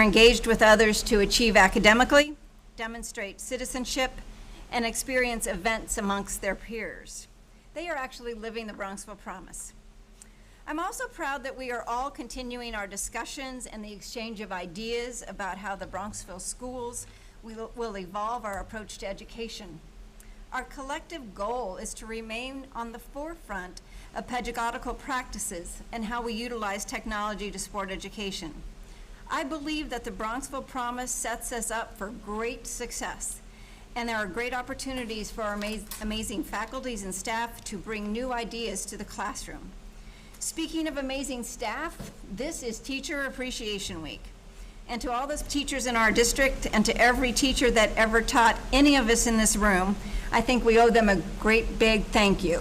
engaged with others to achieve academically, demonstrate citizenship, and experience events amongst their peers. They are actually living the Bronxville promise. I'm also proud that we are all continuing our discussions and the exchange of ideas about how the Bronxville schools will evolve our approach to education. Our collective goal is to remain on the forefront of pedagogical practices and how we utilize technology to support education. I believe that the Bronxville promise sets us up for great success, and there are great opportunities for our amazing faculties and staff to bring new ideas to the classroom. Speaking of amazing staff, this is Teacher Appreciation Week. And to all the teachers in our district and to every teacher that ever taught any of us in this room, I think we owe them a great big thank you.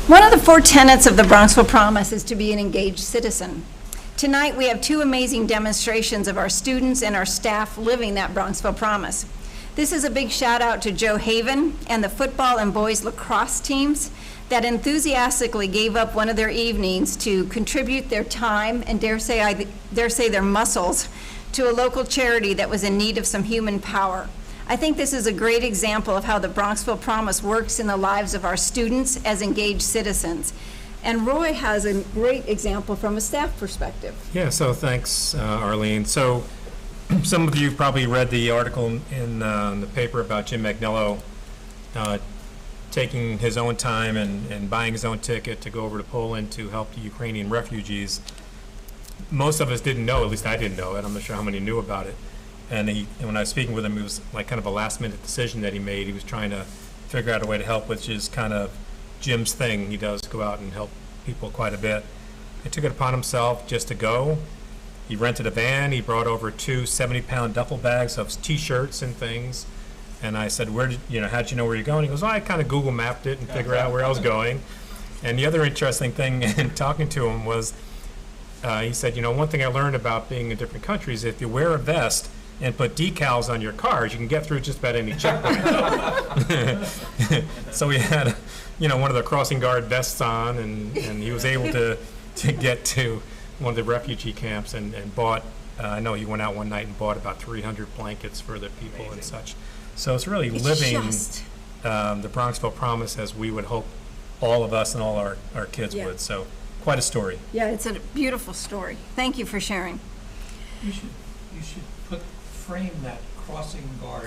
One of the 4 tenets of the Bronxville Promise is to be an engaged citizen. Tonight we have 2 amazing demonstrations of our students and our staff living that Bronxville Promise. This is a big shout out to Joe Haven and the football and boys lacrosse teams that enthusiastically gave up one of their evenings to contribute their time and dare say their muscles to a local charity that was in need of some human power. I think this is a great example of how the Bronxville Promise works in the lives of our students as engaged citizens. And Roy has a great example from a staff perspective. Yeah, so thanks, Arlene. So some of you probably read the article in the paper about Jim Magnello taking his own time and buying his own ticket to go over to Poland to help the Ukrainian refugees. Most of us didn't know, at least I didn't know it. I'm not sure how many knew about it. And when I was speaking with him, it was like kind of a last-minute decision that he made. He was trying to figure out a way to help, which is kind of Jim's thing. He does go out and help people quite a bit. He took it upon himself just to go. He rented a van. He brought over 2 70-pound duffel bags of T-shirts and things. And I said, how'd you know where you're going? He goes, I kind of Google mapped it and figured out where I was going. And the other interesting thing in talking to him was, he said, one thing I learned about being in different countries, if you wear a vest and put decals on your cars, you can get through just about any checkpoint. So he had, one of the crossing guard vests on, and he was able to get to one of the refugee camps and bought, I know he went out one night and bought about 300 blankets for the people. Amazing. And such. So it's really living the Bronxville Promise as we would hope all of us and all our kids would. So quite a story. Yeah, it's a beautiful story. Thank you for sharing. You should frame that crossing guard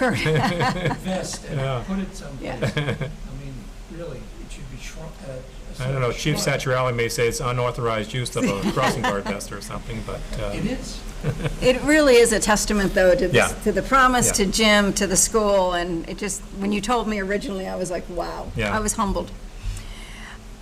vest and put it someplace. Yeah. I mean, really, it should be shrunk. I don't know, Chief Satriali may say it's unauthorized use of a crossing guard vest or something, but... It is. It really is a testament, though, to, to the promise, to Yeah. Jim, to the school, and it just, when you told me originally, I was like, wow. Yeah. I was humbled.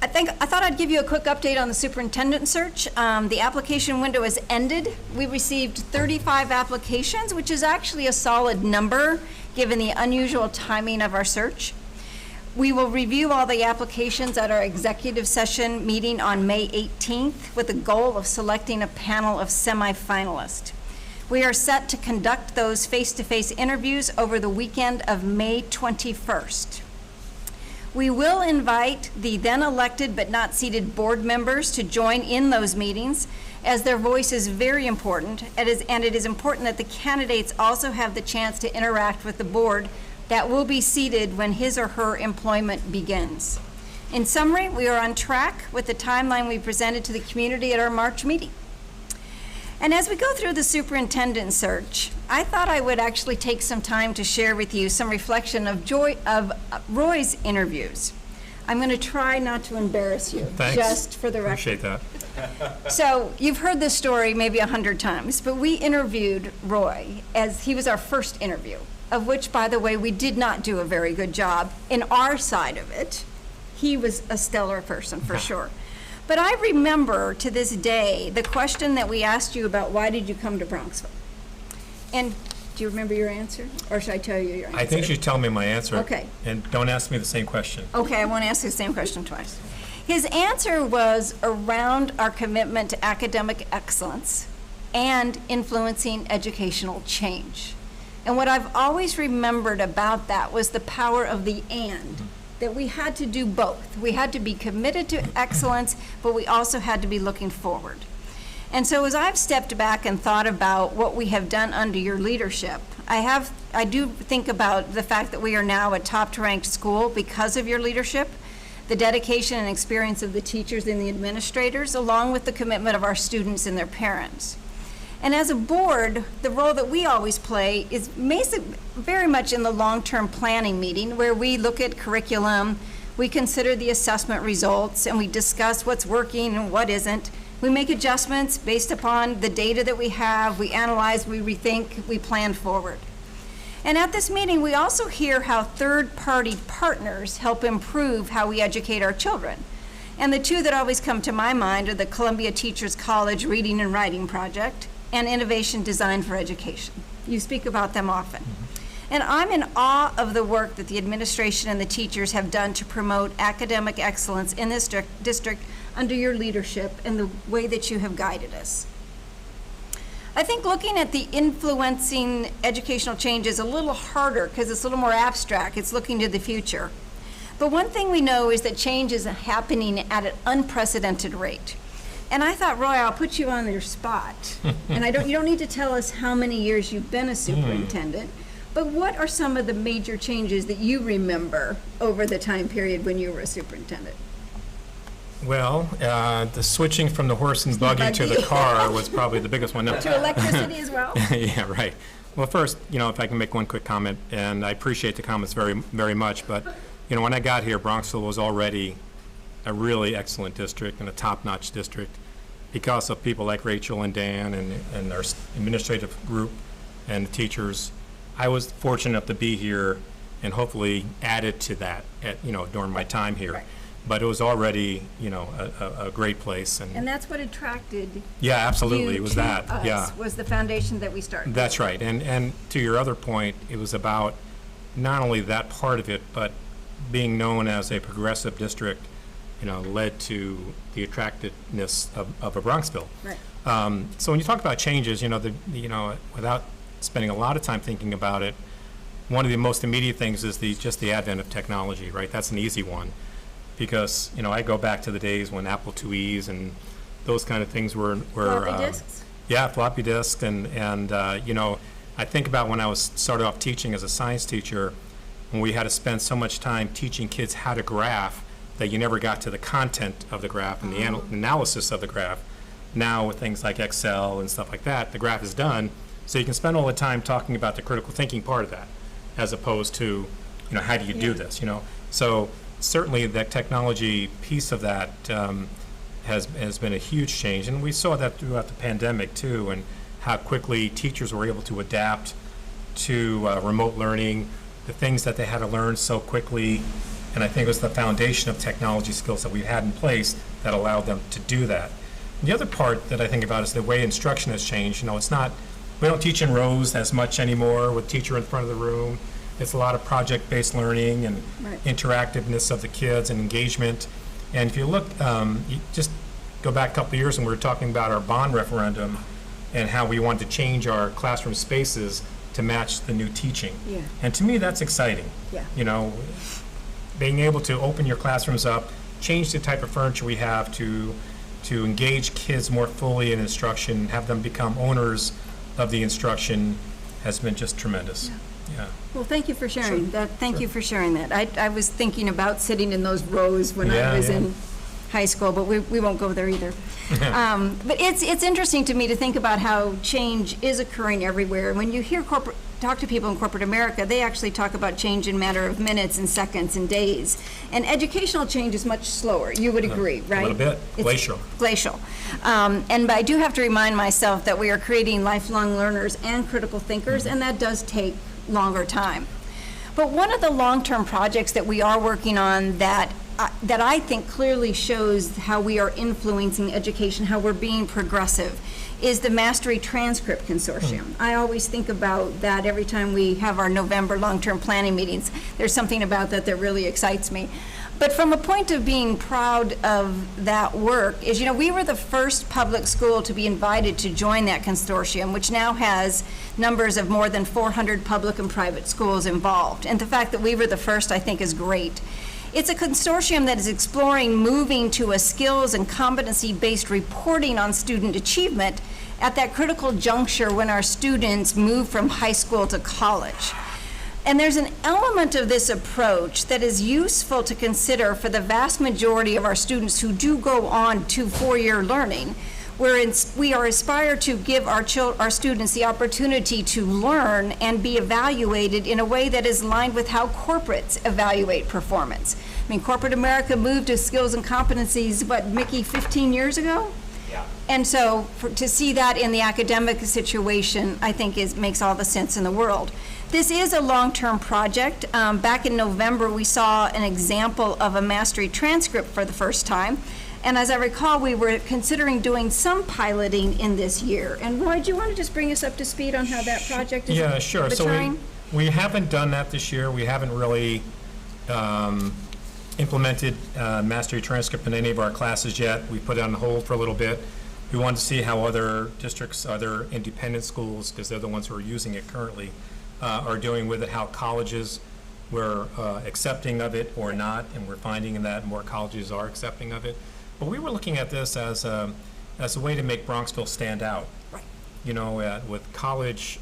I thought I'd give you a quick update on the superintendent search. The application window has ended. We received 35 applications, which is actually a solid number, given the unusual timing of our search. We will review all the applications at our executive session meeting on May 18th with the goal of selecting a panel of semifinalists. We are set to conduct those face-to-face interviews over the weekend of May 21st. We will invite the then elected but not seated board members to join in those meetings, as their voice is very important, and it is important that the candidates also have the chance to interact with the board that will be seated when his or her employment begins. In summary, we are on track with the timeline we presented to the community at our March meeting. And as we go through the superintendent search, I thought I would actually take some time to share with you some reflection of Roy's interviews. I'm going to try not to embarrass you. Thanks. Just for the record. Appreciate that. So you've heard this story maybe 100 times, but we interviewed Roy as he was our first interview, of which, by the way, we did not do a very good job in our side of it. He was a stellar person, for sure. But I remember to this day the question that we asked you about why did you come to Bronxville? And do you remember your answer? Or should I tell you your answer? I think you should tell me my answer. Okay. And don't ask me the same question. Okay, I won't ask you the same question twice. His answer was around our commitment to academic excellence and influencing educational change. And what I've always remembered about that was the power of the and. that we had to do both. We had to be committed to excellence, but we also had to be looking forward. And so as I've stepped back and thought about what we have done under your leadership, I do think about the fact that we are now a top-ranked school because of your leadership, the dedication and experience of the teachers and the administrators, along with the commitment of our students and their parents. And as a board, the role that we always play is very much in the long-term planning meeting, where we look at curriculum, we consider the assessment results, and we discuss what's working and what isn't. We make adjustments based upon the data that we have, we analyze, we rethink, we plan forward. And at this meeting, we also hear how third-party partners help improve how we educate our children. And the two that always come to my mind are the Columbia Teachers College Reading and Writing Project and Innovation Design for Education. You speak about them often. And I'm in awe of the work that the administration and the teachers have done to promote academic excellence in this district under your leadership and the way that you have guided us. I think looking at the influencing educational change is a little harder because it's a little more abstract. It's looking to the future. But one thing we know is that change is happening at an unprecedented rate. And I thought, Roy, I'll put you on your spot. And you don't need to tell us how many years you've been a superintendent, but what are some of the major changes that you remember over the time period when you were a superintendent? Well, the switching from the horse and buggy to the car was probably the biggest one. No. To electricity as well? Yeah, right. Well, first, if I can make one quick comment, and I appreciate the comments very, very much, but, when I got here, Bronxville was already a really excellent district and a top-notch district because of people like Rachel and Dan and our administrative group and the teachers. I was fortunate enough to be here and hopefully added to that during my time here. Right. But it was already, a great place. And that's what attracted yeah, absolutely. you It was to that. us, Yeah. was the foundation that we started. That's right. And to your other point, it was about not only that part of it, but being known as a progressive district, led to the attractiveness of a Bronxville. Right. So when you talk about changes, without spending a lot of time thinking about it, one of the most immediate things is just the advent of technology, right? That's an easy one. Because, I go back to the days when Apple IIes and those kind of things were Floppy disks? Yeah, floppy disks. And I think about when I started off teaching as a science teacher, when we had to spend so much time teaching kids how to graph that you never got to the content of the graph and the analysis of the graph. Now with things like Excel and stuff like that, the graph is done, so you can spend all the time talking about the critical thinking part of that, as opposed to, how do you do this, So certainly the technology piece of that has been a huge change, and we saw that throughout the pandemic too, and how quickly teachers were able to adapt to remote learning, the things that they had to learn so quickly, and I think it was the foundation of technology skills that we've had in place that allowed them to do that. The other part that I think about is the way instruction has changed. We don't teach in rows as much anymore with teacher in front of the room. It's a lot of project-based learning and Right. interactiveness of the kids and engagement. And if you look, you just go back a couple of years and we were talking about our bond referendum and how we wanted to change our classroom spaces to match the new teaching. Yeah. And to me, that's exciting. Yeah. Being able to open your classrooms up, change the type of furniture we have to engage kids more fully in instruction, have them become owners of the instruction has been just tremendous. Yeah. Well, thank you for sharing that. Thank Sure. you for sharing that. I was thinking about sitting in those rows when Yeah, I was yeah. in high school, but we won't go there either. But it's interesting to me to think about how change is occurring everywhere. When you hear talk to people in corporate America, they actually talk about change in a matter of minutes and seconds and days. And educational change is much slower. You would agree, right? A little bit. It's Glacial. Glacial. And I do have to remind myself that we are creating lifelong learners and critical thinkers, and that does take longer time. But one of the long-term projects that we are working on that I think clearly shows how we are influencing education, how we're being progressive, is the Mastery Transcript Consortium. I always think about that every time we have our November long-term planning meetings. There's something about that that really excites me. But from a point of being proud of that work is, we were the first public school to be invited to join that consortium, which now has numbers of more than 400 public and private schools involved. And the fact that we were the first, I think, is great. It's a consortium that is exploring moving to a skills and competency-based reporting on student achievement at that critical juncture when our students move from high school to college. And there's an element of this approach that is useful to consider for the vast majority of our students who do go on to four-year learning, where we are aspire to give our students the opportunity to learn and be evaluated in a way that is aligned with how corporates evaluate performance. I mean, corporate America moved to skills and competencies, what, Mickey, 15 years ago? Yeah. And so to see that in the academic situation, I think makes all the sense in the world. This is a long-term project. Back in November, we saw an example of a mastery transcript for the first time. And as I recall, we were considering doing some piloting in this year. And Roy, do you want to just bring us up to speed on how that project is Yeah, sure. maturing? So we haven't done that this year. We haven't really implemented mastery transcript in any of our classes yet. We put it on hold for a little bit. We wanted to see how other districts, other independent schools, because they're the ones who are using it currently, are doing with it, how colleges were accepting of it or not, and we're finding that more colleges are accepting of it. But we were looking at this as a way to make Bronxville stand out. Right. You know, with college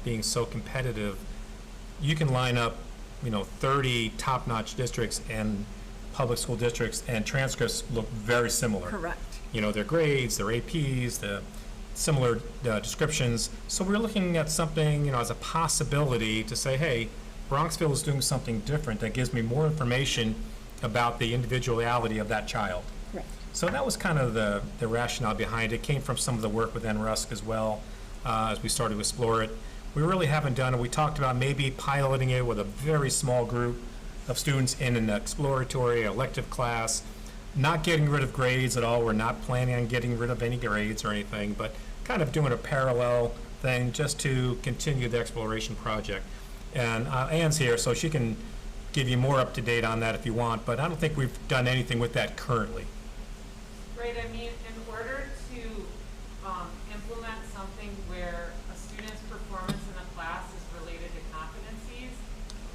being so competitive, you can line up, 30 top-notch districts and public school districts, and transcripts look very similar. Correct. Their grades, their APs, the similar descriptions. So we're looking at something, as a possibility to say, hey, Bronxville is doing something different that gives me more information about the individuality of that child. Correct. So that was kind of the rationale behind it. It came from some of the work with NRUSC as well, as we started to explore it. We really haven't done it. We talked about maybe piloting it with a very small group of students in an exploratory elective class, not getting rid of grades at all. We're not planning on getting rid of any grades or anything, but kind of doing a parallel thing just to continue the exploration project. And Anne's here, so she can give you more up to date on that if you want, but I don't think we've done anything with that currently. Right, I mean, in order to implement something where a student's performance in a class is related to competencies,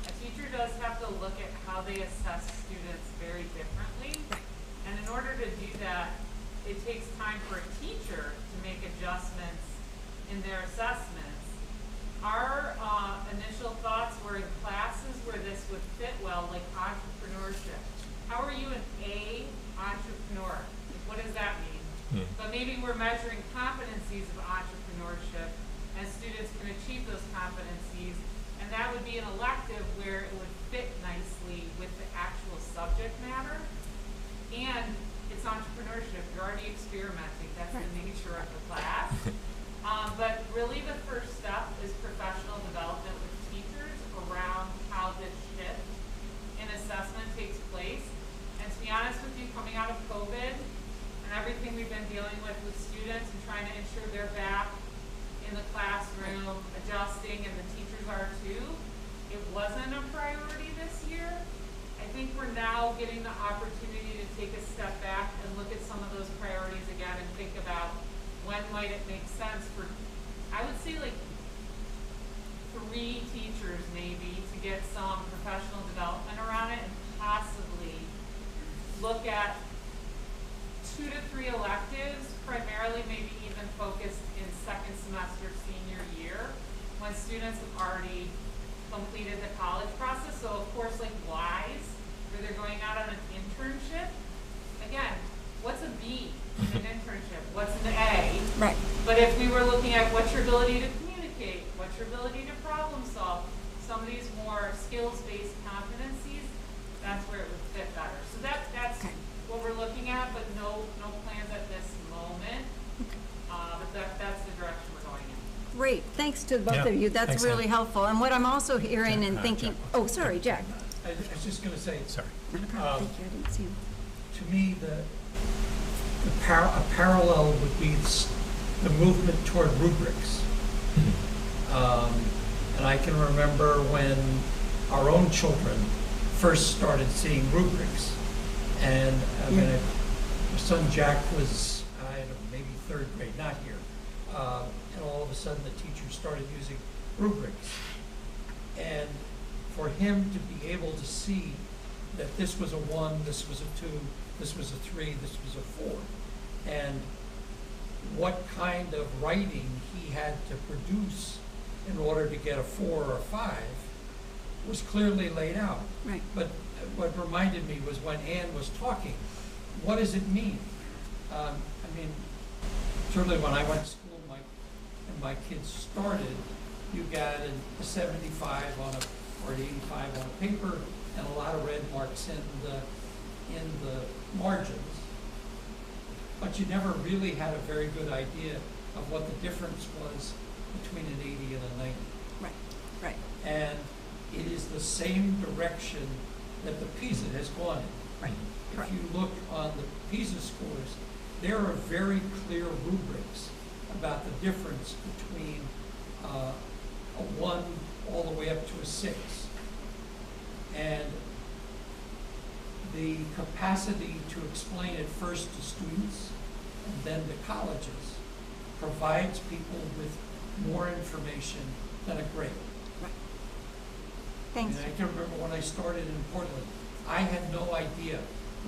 a teacher does have to look at how they assess students very differently. And in order to do that, it takes time for a teacher to make adjustments in their assessments. Our initial thoughts were in classes where this would fit well, like entrepreneurship. How are you an A entrepreneur? What does that mean? But maybe we're measuring competencies of entrepreneurship, and students can achieve those competencies, and that would be an elective where it would fit nicely with the actual subject matter. And it's entrepreneurship. You're already experimenting. That's the nature of the class. But really the first step is professional development with teachers around how this shift in assessment takes place. And to be honest with you, coming out of COVID and everything we've been dealing with students and trying to ensure they're back in the classroom, adjusting, and the teachers are too, it wasn't a priority this year. I think we're now getting the opportunity to take a step back and look at some of those priorities again and think about when might it make sense for, I would say, like 3 teachers maybe to get some professional development around it, and possibly look at 2 to 3 electives, primarily maybe even focused in second semester senior year when students have already completed the college process. So of course, like WISE, where they're going out on an internship. Again, what's a B in an internship? What's an A? Right. But if we were looking at what's your ability to communicate, what's your ability to problem solve, some of these more skills-based competencies, that's where it would fit better. So that's what we're looking at, but no plans at this moment. But that's the direction we're going in. Great, thanks to both Yeah, of you. That's thanks, really Ann. helpful. And what I'm also hearing and Jack, thinking, Jack. oh, sorry, Jack. I was just gonna say, Sorry. Not a problem. Thank you, I didn't see him. to me, a parallel would be the movement toward rubrics. And I can remember when our own children first started seeing rubrics. And I mean, my son Jack was, I don't know, maybe 3rd grade, not here. And all of a sudden the teacher started using rubrics. And for him to be able to see that this was a 1, this was a 2, this was a 3, this was a 4. And what kind of writing he had to produce in order to get a 4 or a 5 was clearly laid out. Right. But what reminded me was when Ann was talking, what does it mean? I mean, certainly when I went to school, and my kids started, you got a 75 on or an 85 on a paper, and a lot of red marks in the margins. But you never really had a very good idea of what the difference was between an 80 and a 90. Right, right, And it is the same direction that the PISA has gone in. right. If Correct. you look on the PISA scores, there are very clear rubrics about the difference between a 1 all the way up to a 6. And the capacity to explain it first to students and then to colleges provides people with more information than a grade. Right. Thanks. And I can remember when I started in Portland, I had no idea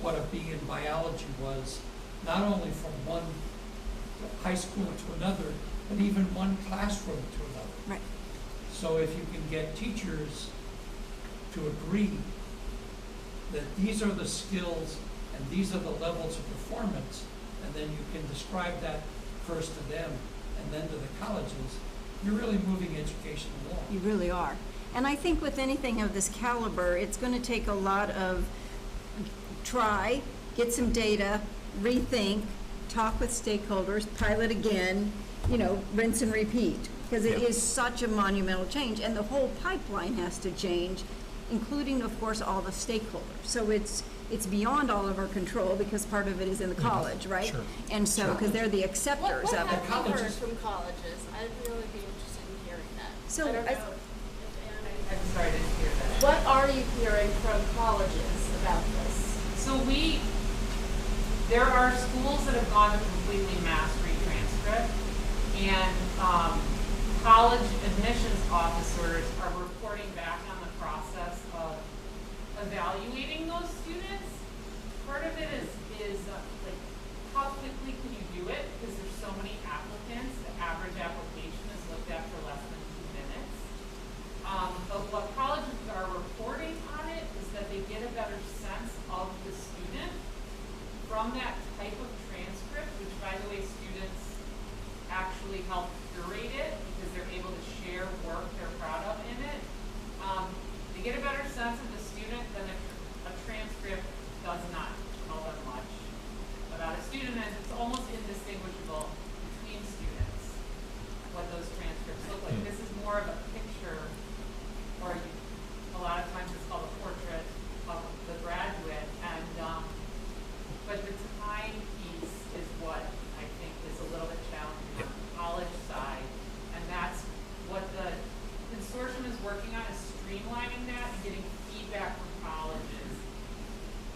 what a B in biology was, not only from one high school to another, but even one classroom to another. Right. So if you can get teachers to agree that these are the skills and these are the levels of performance, and then you can describe that first to them and then to the colleges, you're really moving education along. You really are. And I think with anything of this caliber, it's going to take a lot of try, get some data, rethink, talk with stakeholders, pilot again, rinse and repeat. Because it is such a monumental change, and the whole pipeline has to change, including, of course, all the stakeholders. So it's beyond all of our control, because part of it is in the college, right? Sure. And so, because they're the acceptors What of it. have you heard colleges- from colleges? I'd really be interested in hearing that. So I don't know I- if Ann- I'm sorry, I didn't hear that. What are you hearing from colleges about this? So there are schools that have gone to completely mass retranscript, and college admissions officers are reporting back on the process of evaluating those students. Part of it is like, how quickly can you do it? Because there's so many applicants, the average application is looked at for less than 2 minutes. But what colleges are reporting on it is that they get a better sense of the student from that type of transcript, which, by the way, students actually help curate it because they're able to share work they're proud of in it. They get a better sense of the student than a transcript does not tell them much about a student, and it's almost indistinguishable between students what those transcripts look like. This is more of a picture, or a lot of times it's called a portrait of the graduate, and but the time piece is what I think is a little bit challenging on the college side, and that's what the consortium is working on, is streamlining that and getting feedback from colleges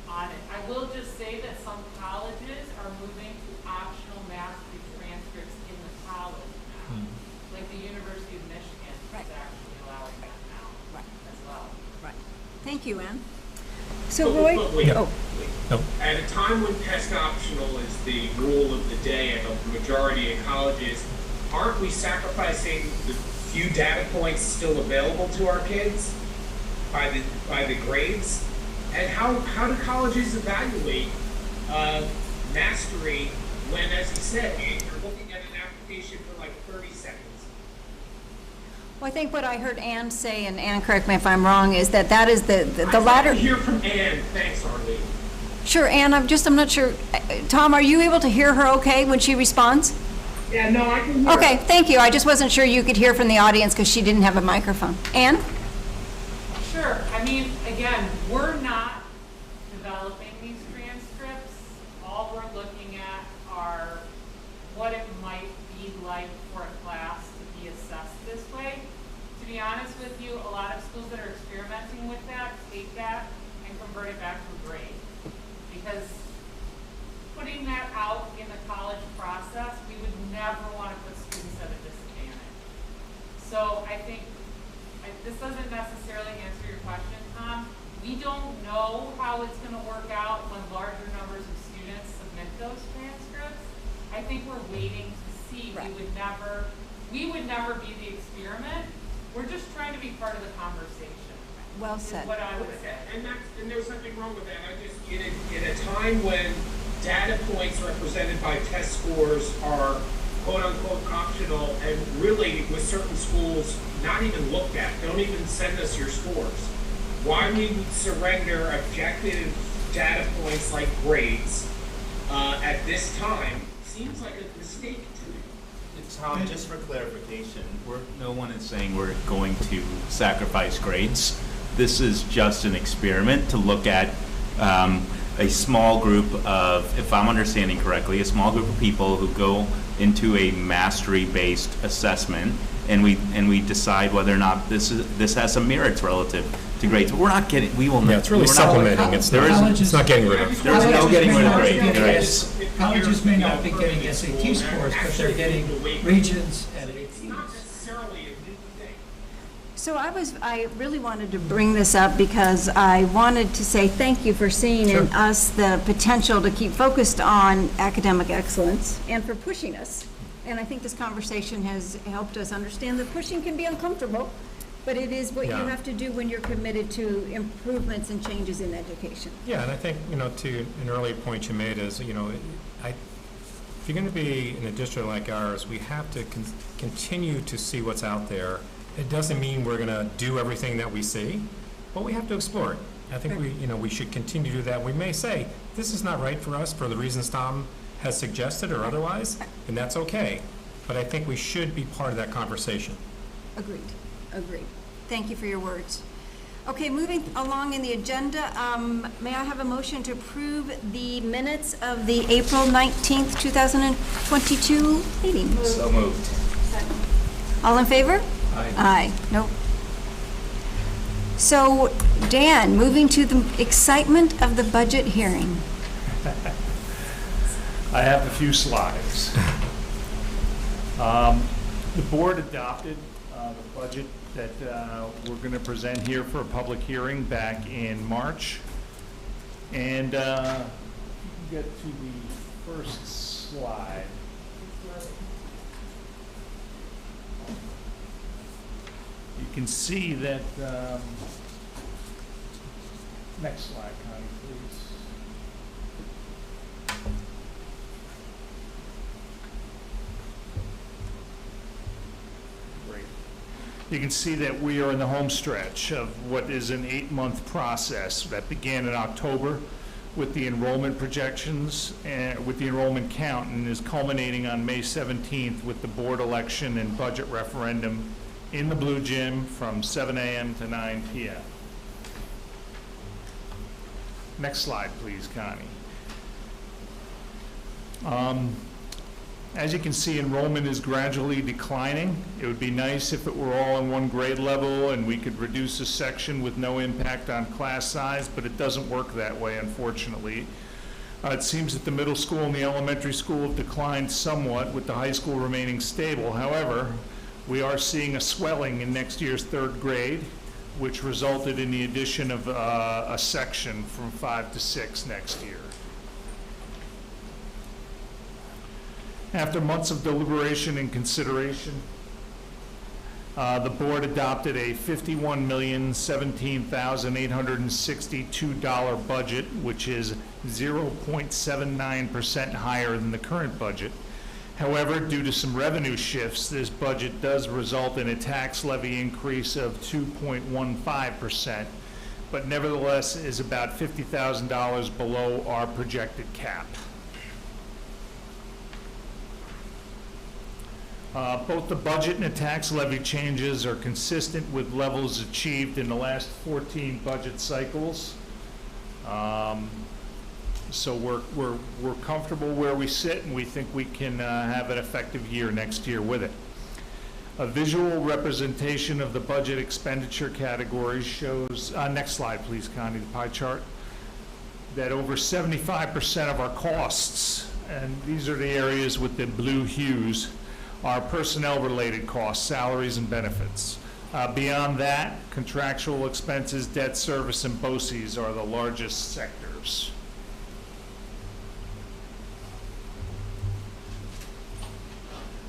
on it. I will just say that some colleges are moving to optional math transcripts in the college now. Like the University of Michigan Right. is actually allowing that now Right. as well. Right. Thank you, Ann. So Roy? Wait. Oh, No. At a time when test optional is the rule of the day at the majority of colleges, aren't we sacrificing the few data points still available to our kids by the grades? And how do colleges evaluate mastery when, as you said, you're looking at an application for like 30 seconds? well, I think what I heard Ann say, and Ann, correct me if I'm wrong, is that is the latter. I'd like to hear from Ann. Thanks, Arlene. Sure, Ann, I'm not sure. Tom, are you able to hear her okay when she responds? Yeah, no, I can hear. Okay, thank you. I just wasn't sure you could hear from the audience because she didn't have a microphone. Ann? Sure. I mean, again, we're not developing these transcripts. All we're looking at are what it might be like for a class to be assessed this way. To be honest with you, a lot of schools that are experimenting with that take that and convert it back to a grade. Because putting that out in the college process, we would never want to put students at a disadvantage. So I think, this doesn't necessarily answer your question, Tom, We don't know how it's gonna work out when larger numbers of students submit those transcripts. I think we're waiting to see. Right. We would never be the experiment. We're just trying to be part of the conversation. Well Is said. what I would say. And there's nothing wrong with that. I just, in a time when data points represented by test scores are quote-unquote optional, and really with certain schools not even looked at, don't even send us your scores. Why we would surrender objective data points like grades at this time seems like a mistake to me. Tom, just for clarification, no one is saying we're going to sacrifice grades. This is just an experiment to look at a small group of, if I'm understanding correctly, a small group of people who go into a mastery-based assessment, and we decide whether or not this has some merits relative to grades. But we're not getting, we will not. Yeah, it's really we're not- supplementing. It's not getting rid of. There's no getting rid of grades. Colleges may not be getting SAT scores, but they're getting regions and It's not necessarily a new thing. So I really wanted to bring this up because I wanted to say thank you for seeing in us the potential to keep focused on academic excellence and for pushing us. And I think this conversation has helped us understand that pushing can be uncomfortable, but it is what you Yeah. have to do when you're committed to improvements and changes in education. Yeah, and I think, to an earlier point you made is, if you're going to be in a district like ours, we have to continue to see what's out there. It doesn't mean we're going to do everything that we see, but we have to explore it. I think we should continue to do that. We may say, this is not right for us for the reasons Tom has suggested or otherwise, and that's okay. But I think we should be part of that conversation. Agreed. Thank you for your words. Okay, moving along in the agenda, may I have a motion to approve the minutes of the April 19th, 2022 meeting? So moved. Second. All in favor? Aye. Nope. So, Dan, moving to the excitement of the budget hearing. I have a few slides. The board adopted the budget that we're going to present here for a public hearing back in March. And get to the first slide. You can see that, next slide, Connie, please. Great. You can see that we are in the home stretch of what is an 8-month process that began in October with the enrollment projections and with the enrollment count, and is culminating on May 17th with the board election and budget referendum in the Blue Gym from 7 a.m. to 9 p.m. Next slide, please, Connie. As you can see, enrollment is gradually declining. It would be nice if it were all in one grade level and we could reduce a section with no impact on class size, but it doesn't work that way, unfortunately. It seems that the middle school and the elementary school have declined somewhat, with the high school remaining stable. However, we are seeing a swelling in next year's 3rd grade, which resulted in the addition of a section from 5 to 6 next year. After months of deliberation and consideration, the board adopted a $51,017,862 budget, which is 0.79% higher than the current budget. However, due to some revenue shifts, this budget does result in a tax levy increase of 2.15%, but nevertheless is about $50,000 below our projected cap. Both the budget and the tax levy changes are consistent with levels achieved in the last 14 budget cycles. So we're comfortable where we sit, and we think we can have an effective year next year with it. A visual representation of the budget expenditure categories shows, next slide please, Connie, the pie chart, that over 75% of our costs, and these are the areas with the blue hues, are personnel-related costs, salaries and benefits. Beyond that, contractual expenses, debt service, and BOCES are the largest sectors.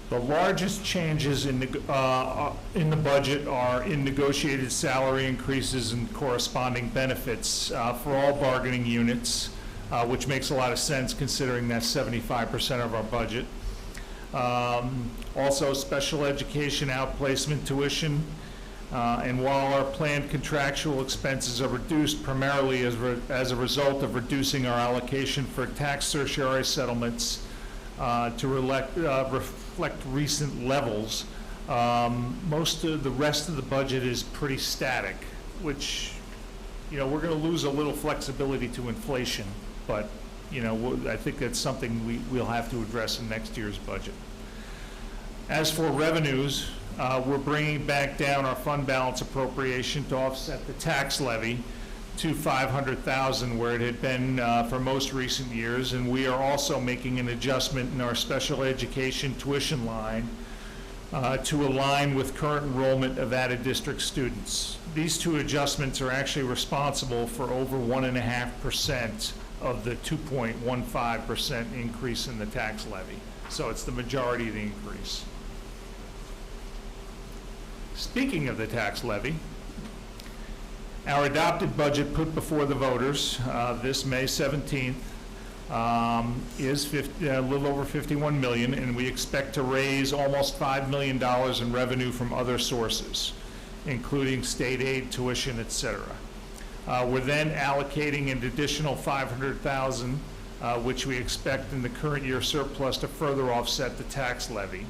The largest changes in the budget are in negotiated salary increases and corresponding benefits for all bargaining units, which makes a lot of sense considering that's 75% of our budget. Also, special education outplacement tuition. And while our planned contractual expenses are reduced primarily as a result of reducing our allocation for tax certiorari settlements to reflect recent levels, most of the rest of the budget is pretty static, which, you know, we're going to lose a little flexibility to inflation, but, you know, I think that's something we'll have to address in next year's budget. As for revenues, we're bringing back down our fund balance appropriation to offset the tax levy to $500,000 where it had been for most recent years, and we are also making an adjustment in our special education tuition line to align with current enrollment of added district students. These two adjustments are actually responsible for over 1.5% of the 2.15% increase in the tax levy. So it's the majority of the increase. Speaking of the tax levy, our adopted budget put before the voters this May 17th is a little over $51 million, and we expect to raise almost $5 million in revenue from other sources, including state aid, tuition, etc. We're then allocating an additional $500,000, which we expect in the current year surplus to further offset the tax levy,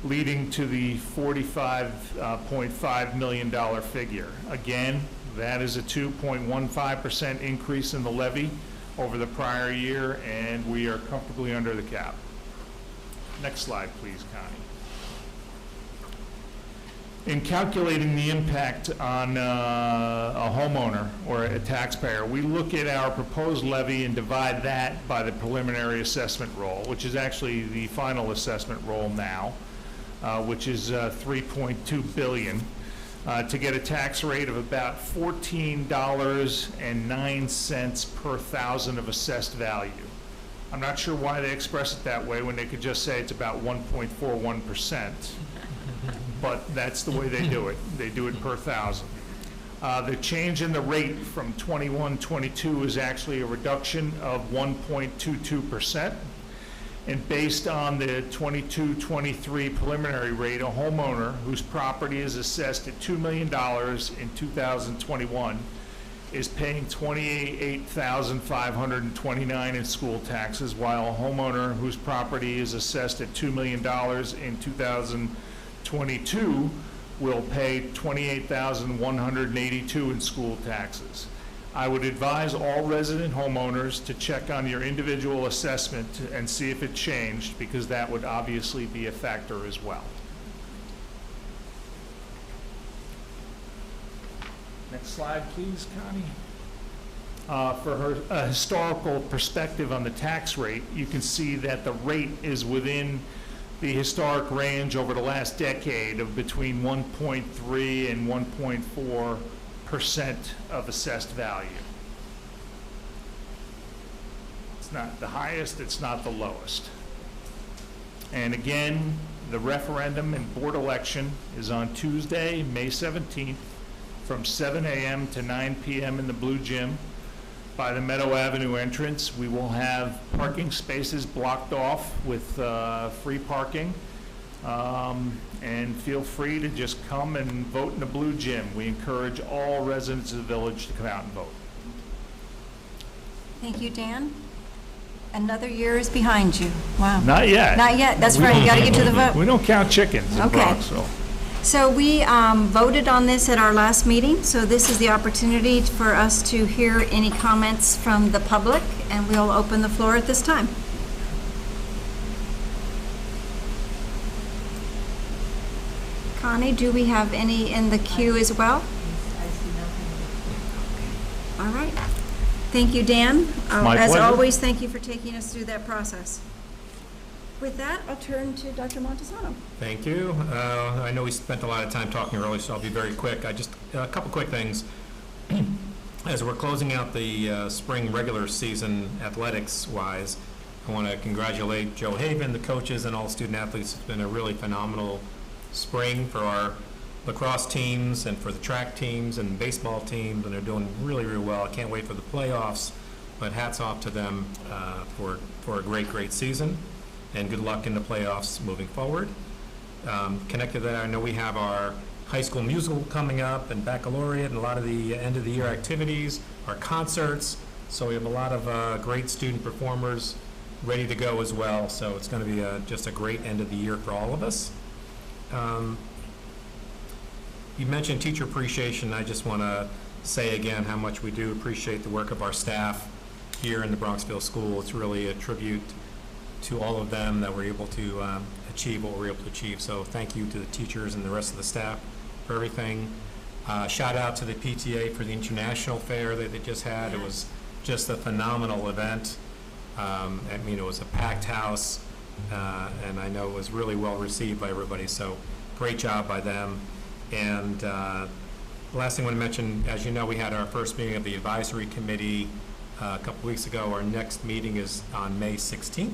leading to the $45.5 million figure. Again, that is a 2.15% increase in the levy over the prior year, and we are comfortably under the cap. Next slide, please, Connie. In calculating the impact on a homeowner or a taxpayer, we look at our proposed levy and divide that by the preliminary assessment roll, which is actually the final assessment roll now, which is $3.2 billion, to get a tax rate of about $14.09 per thousand of assessed value. I'm not sure why they express it that way when they could just say it's about 1.41%, but that's the way they do it. They do it per thousand. The change in the rate from 21-22 is actually a reduction of 1.22%. And based on the 22-23 preliminary rate, a homeowner whose property is assessed at $2 million in 2021 is paying $28,529 in school taxes, while a homeowner whose property is assessed at $2 million in 2022 will pay $28,182 in school taxes. I would advise all resident homeowners to check on your individual assessment and see if it changed, because that would obviously be a factor as well. Next slide, please, Connie. For a historical perspective on the tax rate, you can see that the rate is within the historic range over the last decade of between 1.3 and 1.4% of assessed value. It's not the highest, it's not the lowest. And again, the referendum and board election is on Tuesday, May 17th, from 7 a.m. to 9 p.m. in the Blue Gym by the Meadow Avenue entrance. We will have parking spaces blocked off with free parking. And feel free to just come and vote in the Blue Gym. We encourage all residents of the village to come out and vote. Thank you, Dan. Another year is behind you. Wow. Not yet. Not yet. That's right. You got to get to the vote. We don't count chickens in Okay. Bronxville. So we voted on this at our last meeting, so this is the opportunity for us to hear any comments from the public, and we'll open the floor at this time. Connie, do we have any in the queue as well? I see nothing. All right. Thank you, Dan. My As pleasure. always, thank you for taking us through that process. With that, I'll turn to Dr. Montesano. Thank you. I know we spent a lot of time talking earlier, so I'll be very quick. A couple quick things. As we're closing out the spring regular season athletics-wise, I want to congratulate Joe Haven, the coaches, and all student athletes. It's been a really phenomenal spring for our lacrosse teams and for the track teams and baseball teams, and they're doing really, really well. I can't wait for the playoffs, but hats off to them for a great, great season, and good luck in the playoffs moving forward. Connected to that, I know we have our high school musical coming up and baccalaureate and a lot of the end of the year activities, our concerts, so we have a lot of great student performers ready to go as well, so it's going to be just a great end of the year for all of us. You mentioned teacher appreciation. I just want to say again how much we do appreciate the work of our staff here in the Bronxville School. It's really a tribute to all of them that we're able to achieve what we're able to achieve. So thank you to the teachers and the rest of the staff for everything. Shout out to the PTA for the international fair that they just had. It was just a phenomenal event. I mean, it was a packed house, and I know it was really well received by everybody. So great job by them. And the last thing I want to mention, as you know, we had our first meeting of the advisory committee a couple weeks ago. Our next meeting is on May 16th,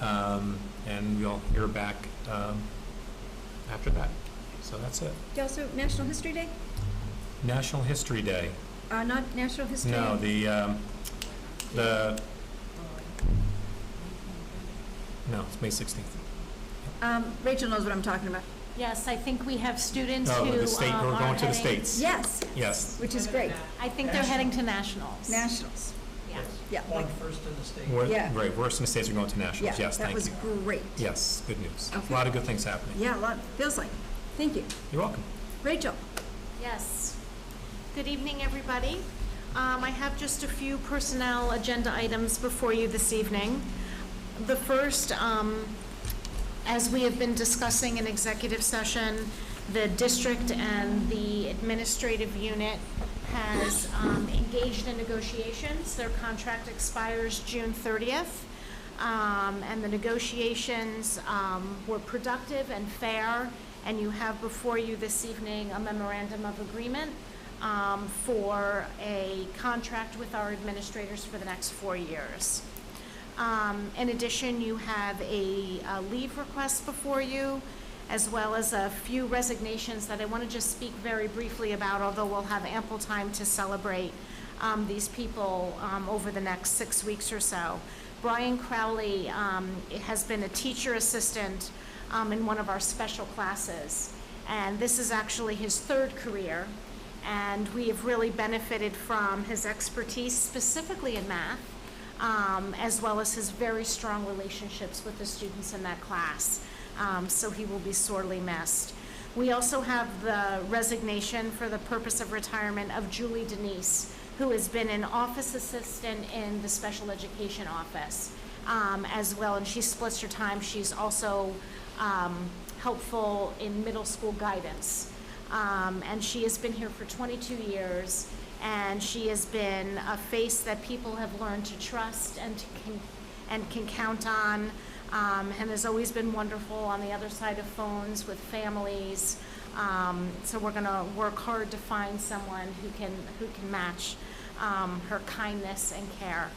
and we'll hear back after that. So that's it. Also, National History Day? National History Day. Not National History? No, no, it's May 16th. Rachel knows what I'm talking about. Yes, I think we have students Oh, who the state, we're are going to the heading- States. Yes. Yes. Which is great. I think they're heading to nationals. Nationals. Yeah. Yeah. One first in the state. We're- Yeah. Right, worst in the States, we're going to nationals. Yeah, Yes, that thank was you. great. Yes, good news. Okay. A lot of good things happening. Yeah, a lot, feels like. Thank you. You're welcome. Rachel? Yes. Good evening, everybody. I have just a few personnel agenda items before you this evening. The first, as we have been discussing in executive session, the district and the administrative unit has engaged in negotiations. Their contract expires June 30th. And the negotiations were productive and fair, and you have before you this evening a memorandum of agreement for a contract with our administrators for the next 4 years. In addition, you have a leave request before you, as well as a few resignations that I want to just speak very briefly about, although we'll have ample time to celebrate these people over the next 6 weeks or so. Brian Crowley has been a teacher assistant in one of our special classes, and this is actually his third career, and we have really benefited from his expertise, specifically in math, as well as his very strong relationships with the students in that class. So he will be sorely missed. We also have the resignation for the purpose of retirement of Julie Denise, who has been an office assistant in the special education office as well, and she splits her time. She's also helpful in middle school guidance. And she has been here for 22 years, and she has been a face that people have learned to trust and can count on, and has always been wonderful on the other side of phones with families. So we're going to work hard to find someone who can match her kindness and care.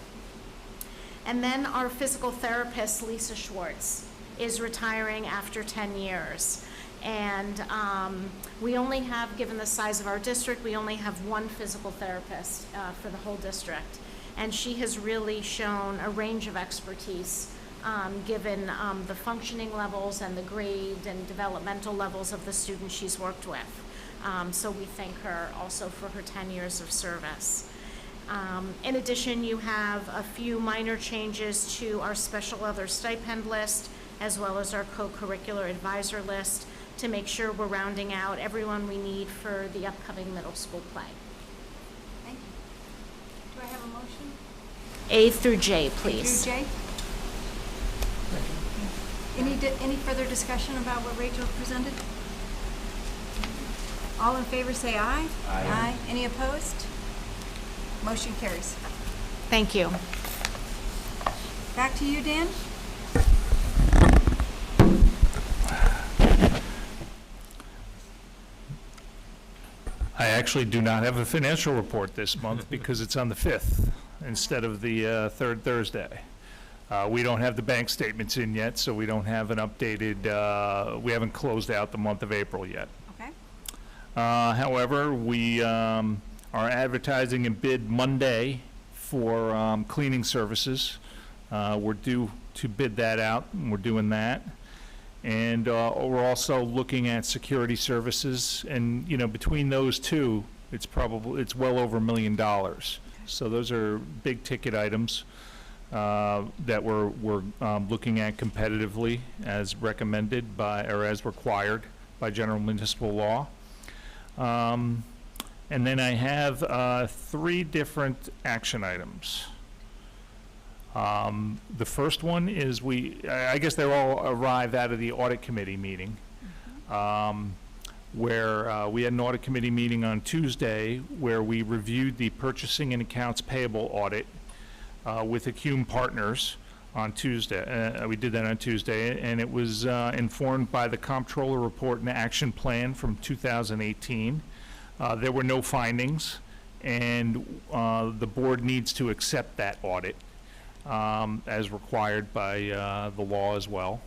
And then our physical therapist, Lisa Schwartz, is retiring after 10 years. And we only have, given the size of our district, we only have one physical therapist for the whole district. And she has really shown a range of expertise given the functioning levels and the grade and developmental levels of the students she's worked with. So we thank her also for her 10 years of service. In addition, you have a few minor changes to our special other stipend list, as well as our co-curricular advisor list, to make sure we're rounding out everyone we need for the upcoming middle school play. Thank you. Do I have a motion? A through J, please. Through J? Any further discussion about what Rachel presented? All in favor say aye. Aye. Any opposed? Motion carries. Thank you. Back to you, Dan. I actually do not have a financial report this month because it's on the 5th instead of the third Thursday. We don't have the bank statements in yet, so we don't have an updated, we haven't closed out the month of April yet. Okay. However, we are advertising and bid Monday for cleaning services. We're due to bid that out, and we're doing that. And we're also looking at security services, and, you know, between those two, it's well over $1 million. So those are big ticket items that we're looking at competitively as recommended by, or as required by general municipal law. And then I have 3 different action items. The first one is I guess they all arrive out of the audit committee meeting, where we had an audit committee meeting on Tuesday where we reviewed the purchasing and accounts payable audit with Acume Partners on Tuesday. We did that on Tuesday, and it was informed by the comptroller report and action plan from 2018. There were no findings, and the board needs to accept that audit as required by the law as well.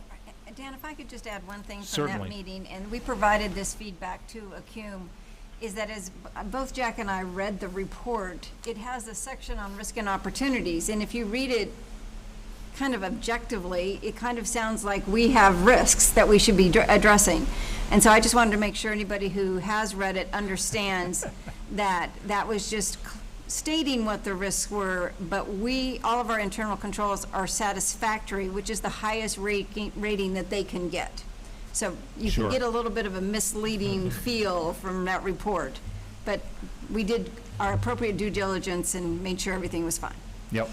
Dan, if I could just add one thing from Certainly. that meeting, and we provided this feedback to Acume, is that as both Jack and I read the report, it has a section on risk and opportunities, and if you read it kind of objectively, it kind of sounds like we have risks that we should be addressing. And so I just wanted to make sure anybody who has read it understands that that was just stating what the risks were, but all of our internal controls are satisfactory, which is the highest rating that they can get. So you Sure. can get a little bit of a misleading feel from that report, but we did our appropriate due diligence and made sure everything was fine. Yep.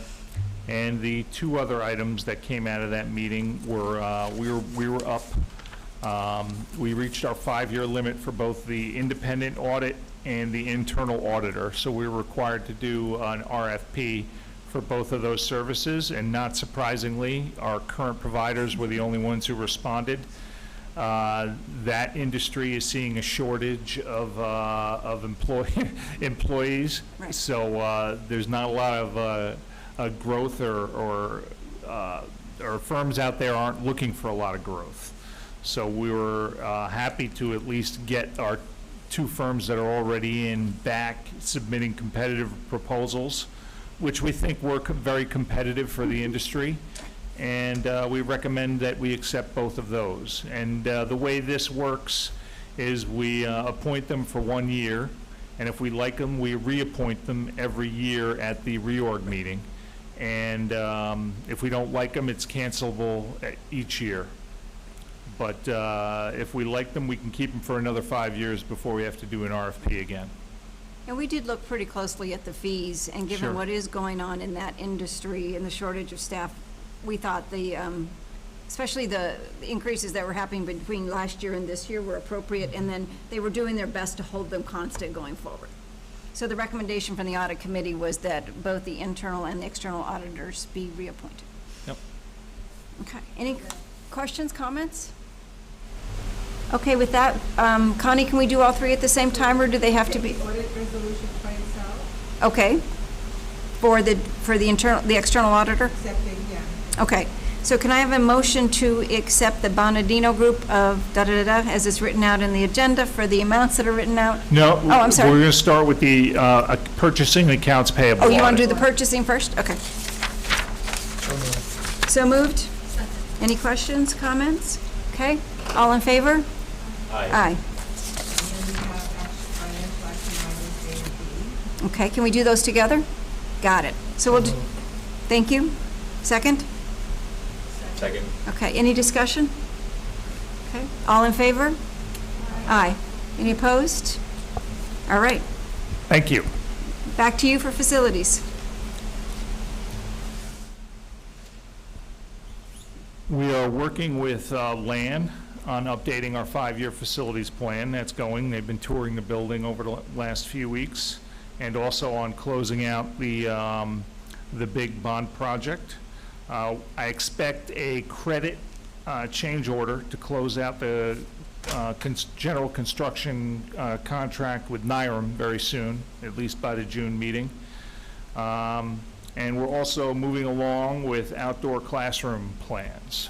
And the 2 other items that came out of that meeting were, we were up. We reached our 5-year limit for both the independent audit and the internal auditor, so we were required to do an RFP for both of those services, and not surprisingly, our current providers were the only ones who responded. That industry is seeing a shortage of employees, Right. so there's not a lot of growth, or firms out there aren't looking for a lot of growth. So we were happy to at least get our 2 firms that are already in back submitting competitive proposals, which we think were very competitive for the industry. And we recommend that we accept both of those. And the way this works is we appoint them for 1 year, and if we like them, we reappoint them every year at the reorg meeting. And if we don't like them, it's cancelable each year. But if we like them, we can keep them for another 5 years before we have to do an RFP again. And we did look pretty closely at the fees, and given Sure. what is going on in that industry and the shortage of staff, we thought especially the increases that were happening between last year and this year were appropriate, and then they were doing their best to hold them constant going forward. So the recommendation from the audit committee was that both the internal and the external auditors be reappointed. Yep. Okay, any questions, comments? Okay, with that, Connie, can we do all 3 at the same time, or do they have to be? Audit resolution by itself, Okay, for the external auditor? accepting, yeah. Okay, so can I have a motion to accept the Bonadino Group of da-da-da-da as is written out in the agenda for the amounts that are written out? No. Oh, I'm sorry. We're going to start with the purchasing accounts payable. Oh, you want to do audit. the purchasing first? Okay. So moved? Any questions, comments? Okay, all in favor? Aye. And then we have financial action items A and B. Okay, can we do those together? Got it. So we'll do, thank you. Second? Second. Okay, any discussion? Okay, all in favor? Aye. Any opposed? All right, Thank you. back to you for facilities. We are working with LAN on updating our 5-year facilities plan. That's going. They've been touring the building over the last few weeks, and also on closing out the big bond project. I expect a credit change order to close out the general construction contract with Nyram very soon, at least by the June meeting. And we're also moving along with outdoor classroom plans.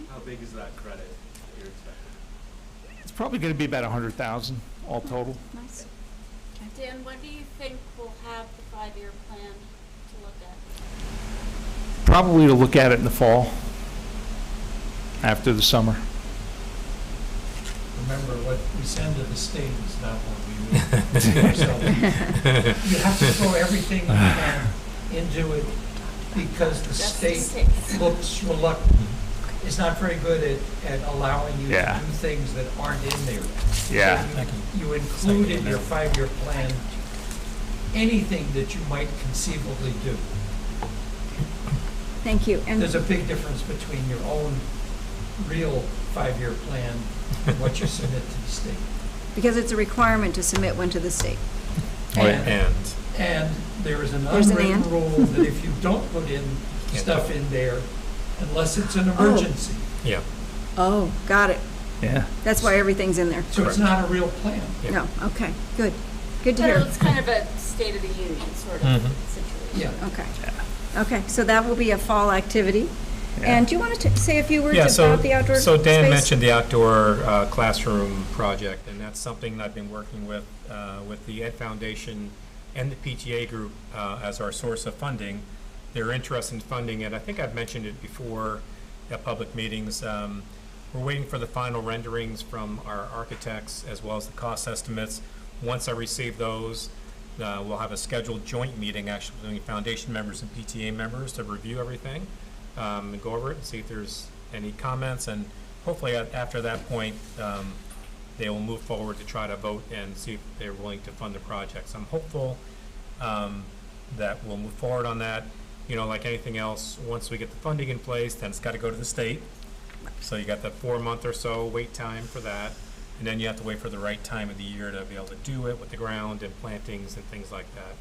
How big is that credit that you're expecting? It's probably going to be about 100,000 all total. Nice. Dan, when do you think we'll have the 5-year plan to look at? Probably to look at it in the fall, after the summer. Remember, what we send to the state is not what we do. So you have to throw everything you can into it because the state looks reluctant. It's not very good at allowing you Yeah. to do things that aren't in there. Yeah. So you include in your 5-year plan anything that you might conceivably do. Thank you. And There's a big difference between your own real 5-year plan and what you submit to the state. because it's a requirement to submit one to the state. And there is an There's an unwritten and. rule that if you don't put in stuff in there, unless it's an Oh. emergency, Yeah. Oh, got it. Yeah. That's why everything's in there. so it's not a real plan. Yeah. No, okay, good. Good to But hear. it's kind of a State of the Union sort of Mhm. situation. Yeah. Okay. Okay, so that will be a fall activity. Yeah. And do you want to say a few words Yeah, so, about the outdoor space? so Dan mentioned the outdoor classroom project, and that's something that I've been working with the Ed Foundation and the PTA group as our source of funding. They're interested in funding it. I think I've mentioned it before at public meetings. We're waiting for the final renderings from our architects as well as the cost estimates. Once I receive those, we'll have a scheduled joint meeting actually between foundation members and PTA members to review everything. And go over it and see if there's any comments, and hopefully after that point, they will move forward to try to vote and see if they're willing to fund the project. So I'm hopeful that we'll move forward on that. You know, like anything else, once we get the funding in place, then it's got to go to the state. So you got the 4-month or so wait time for that, and then you have to wait for the right time of the year to be able to do it with the ground and plantings and things like that.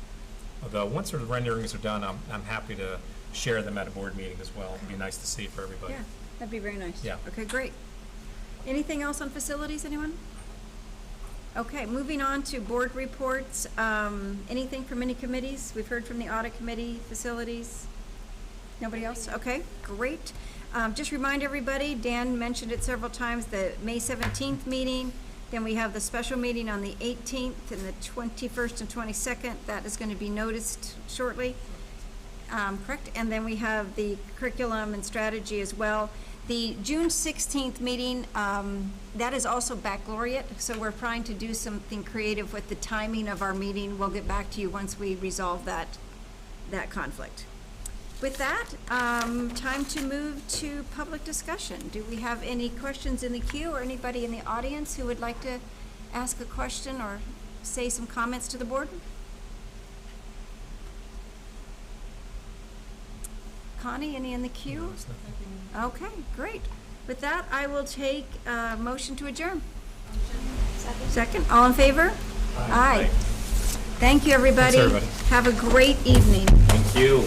Although once the renderings are done, I'm happy to share them at a board meeting as well. It'd be nice to see for everybody. Yeah, that'd be very nice. Yeah. Okay, great. Anything else on facilities, anyone? Okay, moving on to board reports. Anything from any committees? We've heard from the audit committee, facilities. Nobody else? Okay, great. Just remind everybody, Dan mentioned it several times, the May 17th meeting. Then we have the special meeting on the 18th and the 21st and 22nd. That is going to be noticed shortly. Correct? And then we have the curriculum and strategy as well. The June 16th meeting, that is also baccalaureate, so we're trying to do something creative with the timing of our meeting. We'll get back to you once we resolve that conflict. With that, time to move to public discussion. Do we have any questions in the queue or anybody in the audience who would like to ask a question or say some comments to the board? Connie, any in the queue? Okay, great. With that, I will take a motion to adjourn. Second, all in favor? Aye. Thank you, everybody. Thanks, everybody. Have a great evening. Thank you.